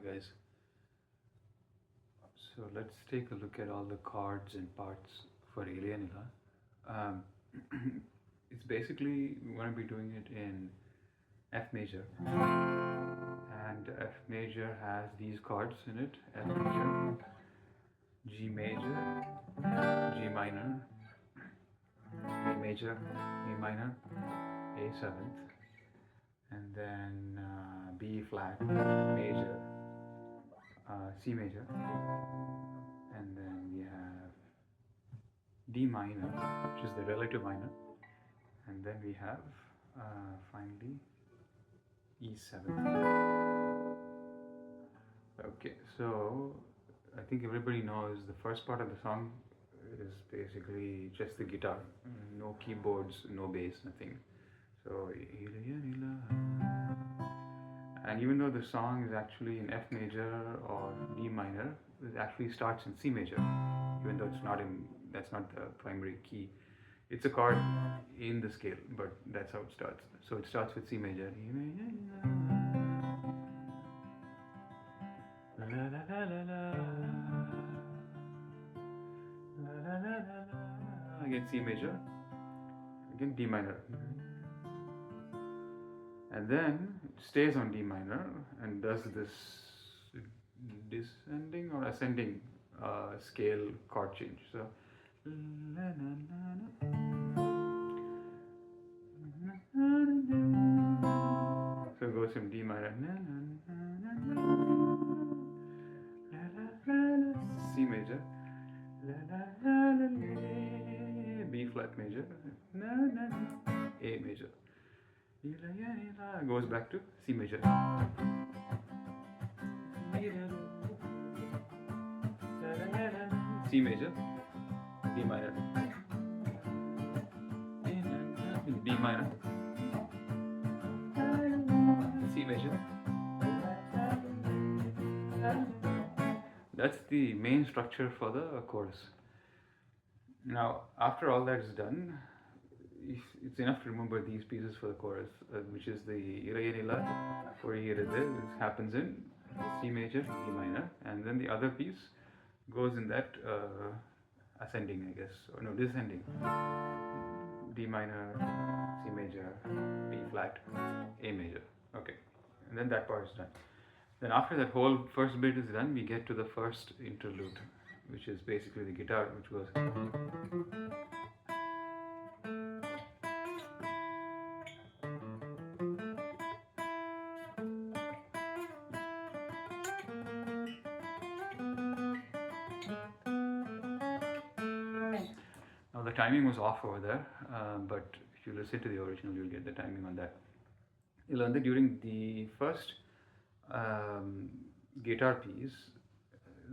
Guys, so let's take a look at all the chords and parts for Ilaya Nila. Um, it's basically we're going to be doing it in F major, and F major has these chords in it: F major, G major, G minor, A major, A minor, A seventh, and then B flat major, C major, and then we have D minor, which is the relative minor, and then we have finally E7. Okay, so I think everybody knows the first part of the song is basically just the guitar, no keyboards, no bass, nothing. So, and even though the song is actually in F major or D minor, it actually starts in C major, even though that's not the primary key. It's a chord in the scale, but that's how it starts. So it starts with C major. Again C major, again D minor, and then it stays on D minor and does this descending or ascending scale chord change. So it goes from D minor, C major, B flat major, A major, Ilaya Nila, goes back to C major, C major, D minor, D minor, C major. That's the main structure for the chorus. Now, after all that is done, it's enough to remember these pieces for the chorus, which is the Ilaya Nila, this happens in C major, D minor, and then the other piece goes in that ascending, I guess, or no, descending. D minor, C major, B flat, A major. Okay, and then that part is done. Then after that whole first bit is done, we get to the first interlude, which is basically the guitar, which goes. Now the timing was off over there, but if you listen to the original, you'll get the timing on that. You learn that during the first guitar piece,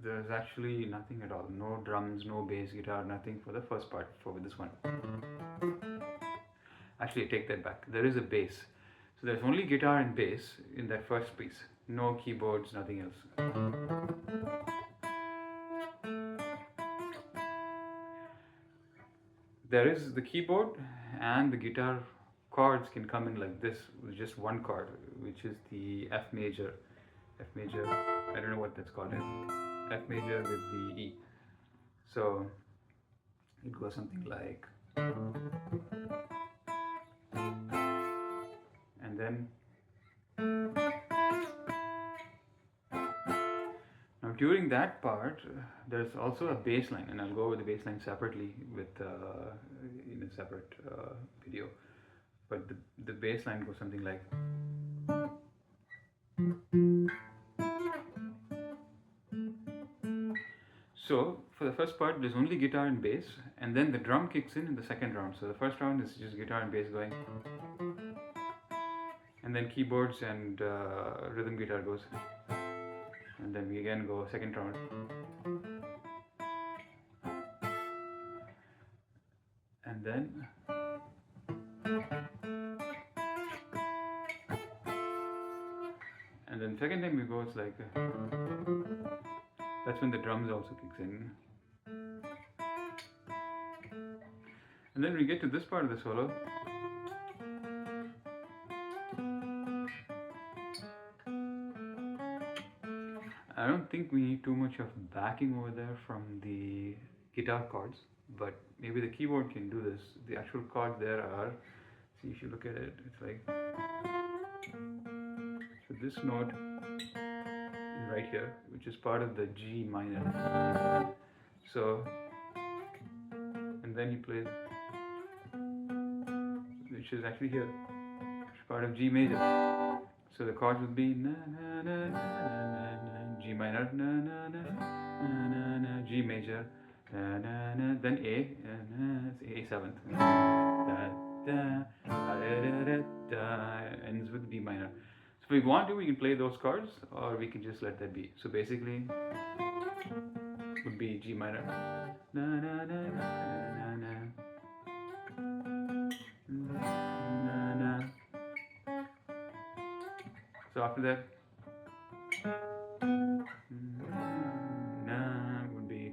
there's actually nothing at all. No drums, no bass guitar, nothing for the first part for this one. Actually, I take that back. There is a bass. So there's only guitar and bass in that first piece. No keyboards, nothing else. There is the keyboard and the guitar chords can come in like this with just one chord, which is the F major. F major, I don't know what that's called. F major with the E. So it goes something like, and then now during that part there's also a bass line, and I'll go over the bass line separately with in a separate video. But the bass line goes something like. So for the first part, there's only guitar and bass, and then the drum kicks in the second round. So the first round is just guitar and bass going, and then keyboards and rhythm guitar goes, and then we again go second round. And then second time we go, it's like that's when the drums also kicks in. And then we get to this part of the solo. I don't think we need too much of backing over there from the guitar chords, but maybe the keyboard can do this. The actual chords there are, see if you look at it, it's like, so this note is right here, which is part of the G minor. So, and then he plays, which is actually here, which is part of G major. So the chords would be na na na na na na, G minor, na na na na na na, G major, na na na, then A, A seventh, da da da da da, ends with B minor. So if we want to, we can play those chords, or we can just let that be. So basically, would be G minor, na na na na na na na. So after that, would be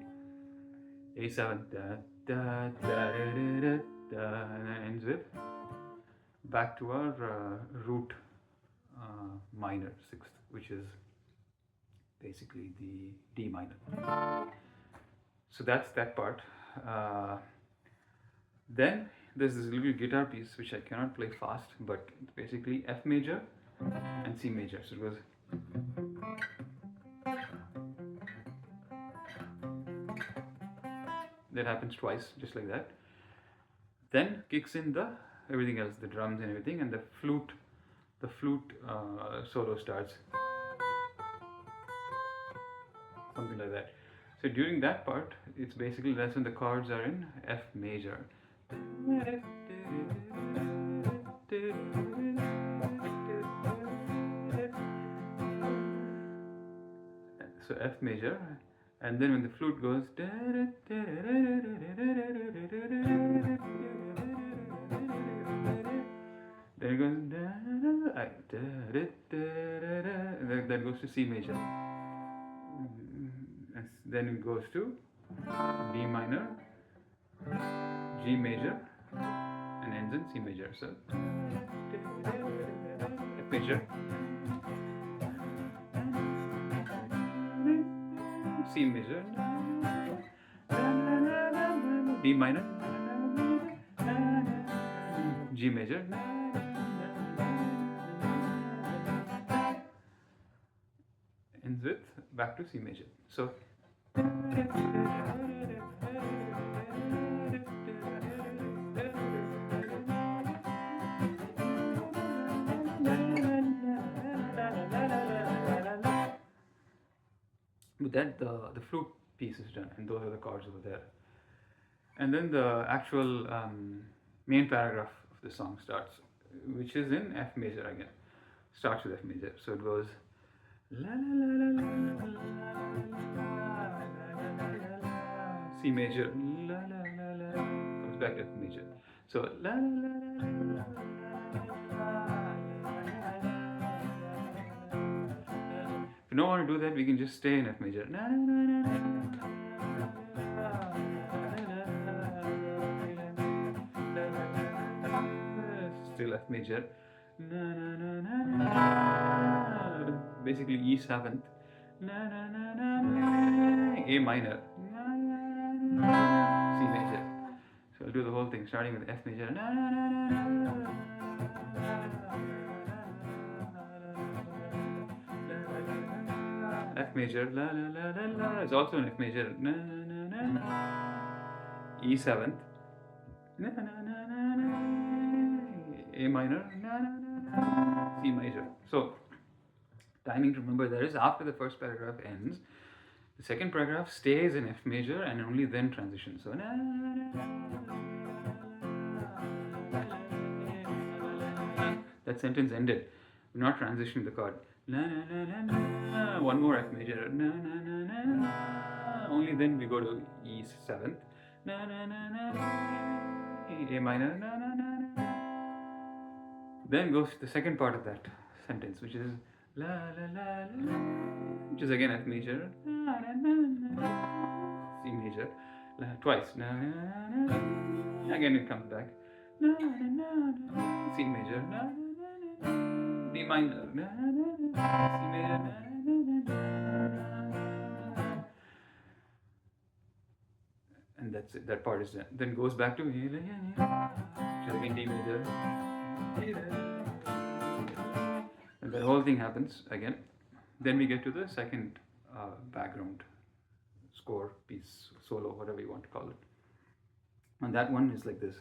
A7, da da da da da da, and that ends with back to our root minor sixth, which is basically the D minor. So that's that part. Then there's this little guitar piece which I cannot play fast, but it's basically F major and C major. So it goes. That happens twice, just like that. Then kicks in the everything else, the drums and everything, and the flute solo starts, something like that. So during that part, it's basically that's when the chords are in F major. So F major, and then when the flute goes, then it goes, and that goes to C major. And then it goes to D minor, G major, and ends in C major. So F major, C major, D minor, G major, ends with back to C major. So with that, the flute piece is done, and those are the chords over there. And then the actual main paragraph of the song starts, which is in F major again. Starts with F major. So it goes la la la la la la, C major, la la la la, comes back to F major. So la la la la la. If you don't want to do that, we can just stay in F major. Still F major. Basically E7th. A minor. C major. So I'll do the whole thing starting with F major. F major, la la la la la, is also an F major, na na na na, E7th, na na na na na, A minor, na na na na, C major. So timing to remember there is after the first paragraph ends, the second paragraph stays in F major and only then transitions. So na na na na, that sentence ended. We're not transitioning the chord. Na na na na na. One more F major. Na na na na na. Only then we go to E7th. Na na na na. A minor. Na na na na. Then goes the second part of that sentence, which is la la la la, which is again F major. Na na na na. C major. Twice. Na na na na. Again it comes back. Na na na na. C major. Na na na na. D minor, C major, That's it. That part is done. Then goes back to Ilaya Nila, which is again D major, and the whole thing happens again. Then we get to the second background score piece, solo, whatever you want to call it. And that one is like this.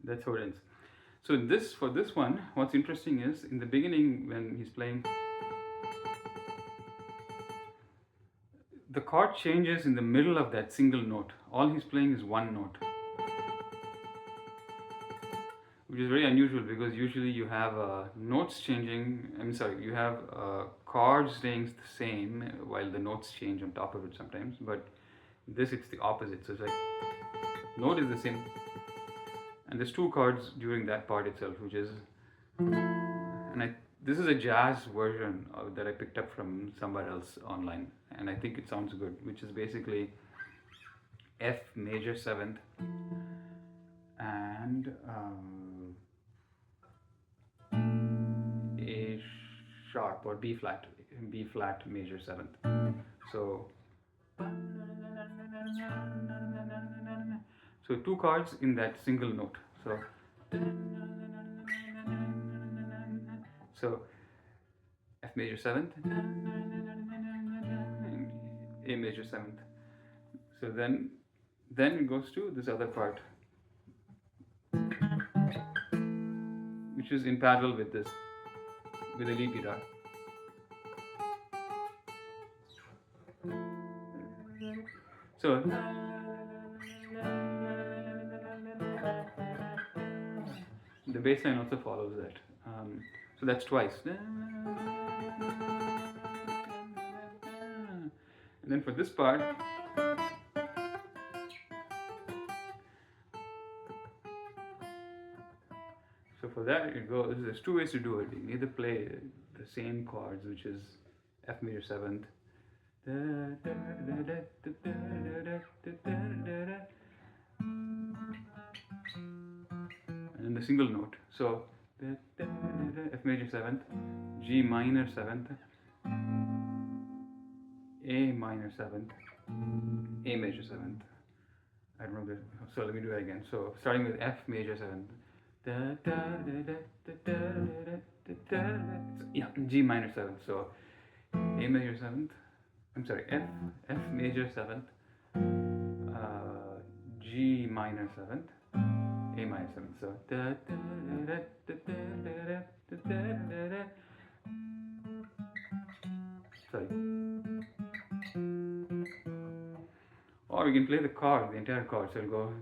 That's how it ends. So this, for this one, what's interesting is in the beginning when he's playing, the chord changes in the middle of that single note. All he's playing is one note, which is very unusual because usually you have notes changing. I'm sorry, you have chords staying the same while the notes change on top of it sometimes. But this, it's the opposite. So it's like note is the same, and there's two chords during that part itself, which is, this is a jazz version that I picked up from somewhere else online, and I think it sounds good, which is basically F major 7th and A sharp or B flat major 7th. So two chords in that single note. So F major 7th, A major 7th. So then it goes to this other part, which is in parallel with this, with the lead guitar. So the bass line also follows that. So that's twice. And then for this part, so for that it goes, there's two ways to do it. You can either play the same chords, which is F major 7th, and then the single note. So F major 7th, G minor 7th, A minor 7th, A major 7th. I don't know this, so let me do that again. So starting with F major 7th, yeah, G minor 7th. So A major 7th, I'm sorry, F major 7th, G minor 7th, A minor 7th. So sorry. Or we can play the chord, the entire chord. So it'll go.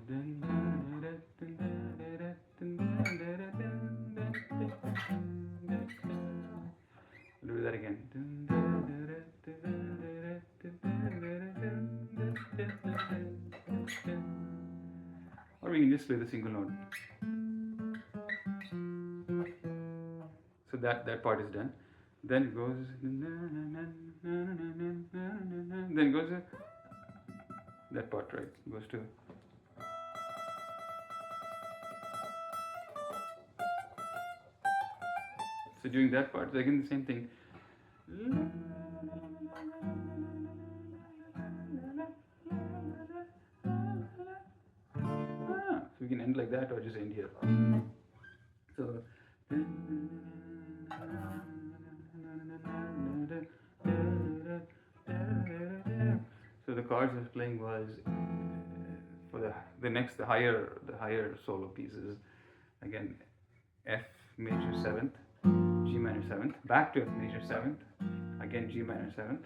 Do that again. Or we can just play the single note. So that part is done. Then it goes. Then it goes. That part, right, goes to. So during that part, again the same thing. So we can end like that or just end here. So. So the chords I was playing was for the next the higher solo pieces, again F major 7th, G minor 7th, back to F major 7th, again G minor 7th,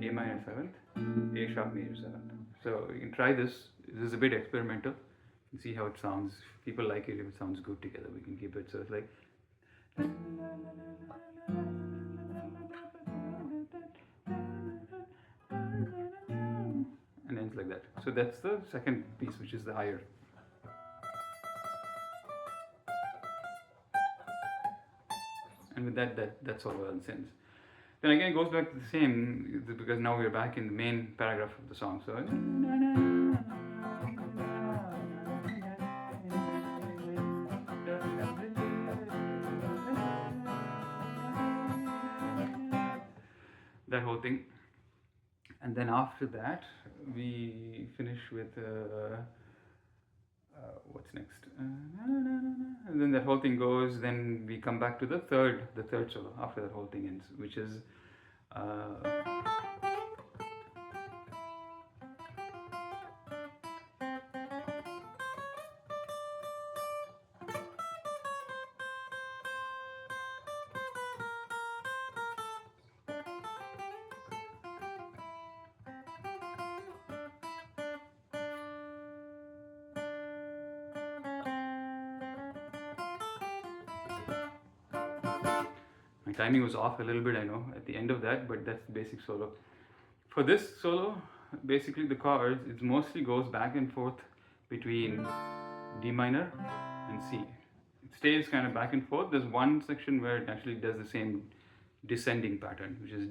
A minor 7th, A sharp major 7th. So you can try this. This is a bit experimental. You can see how it sounds. If people like it, if it sounds good together, we can keep it. So it's like. And ends like that. So that's the second piece, which is the higher. with that solo and synths. Then again, it goes back to the same because now we're back in the main paragraph of the song. So that whole thing, and then after that we finish with what's next, and then that whole thing goes. Then we come back to the third solo after that whole thing ends, which is my timing was off a little bit, I know, at the end of that, but that's the basic solo. For this solo, basically the chords, it mostly goes back and forth between D minor and C. It stays kind of back and forth. There's one section where it actually does the same descending pattern, which is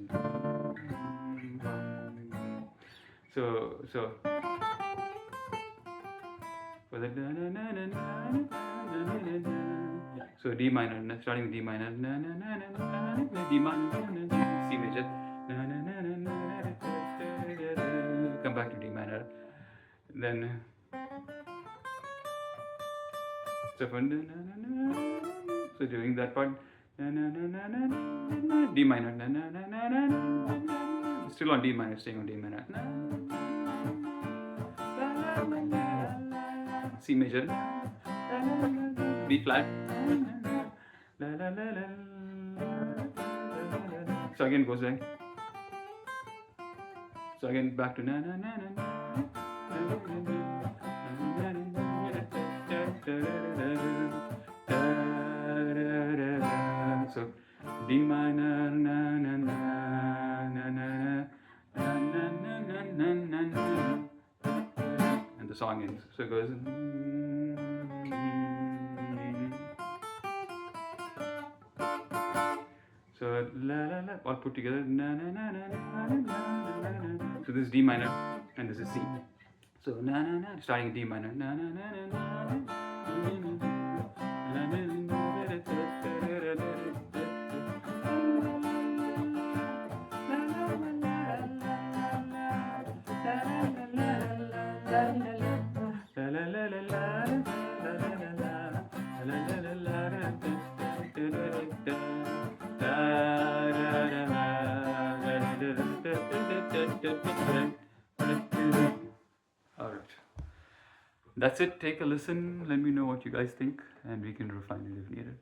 so for the so D minor, starting with D minor, D minor, C major, come back to D minor, then so during that part, D minor, still on D minor, staying on D minor, C major, B flat, so again goes back. So again back to so D minor, and the song ends. So it goes. So all put together. So this is D minor and this is C. So starting D minor. Alright. That's it. Take a listen. Let me know what you guys think, and we can refine it if needed.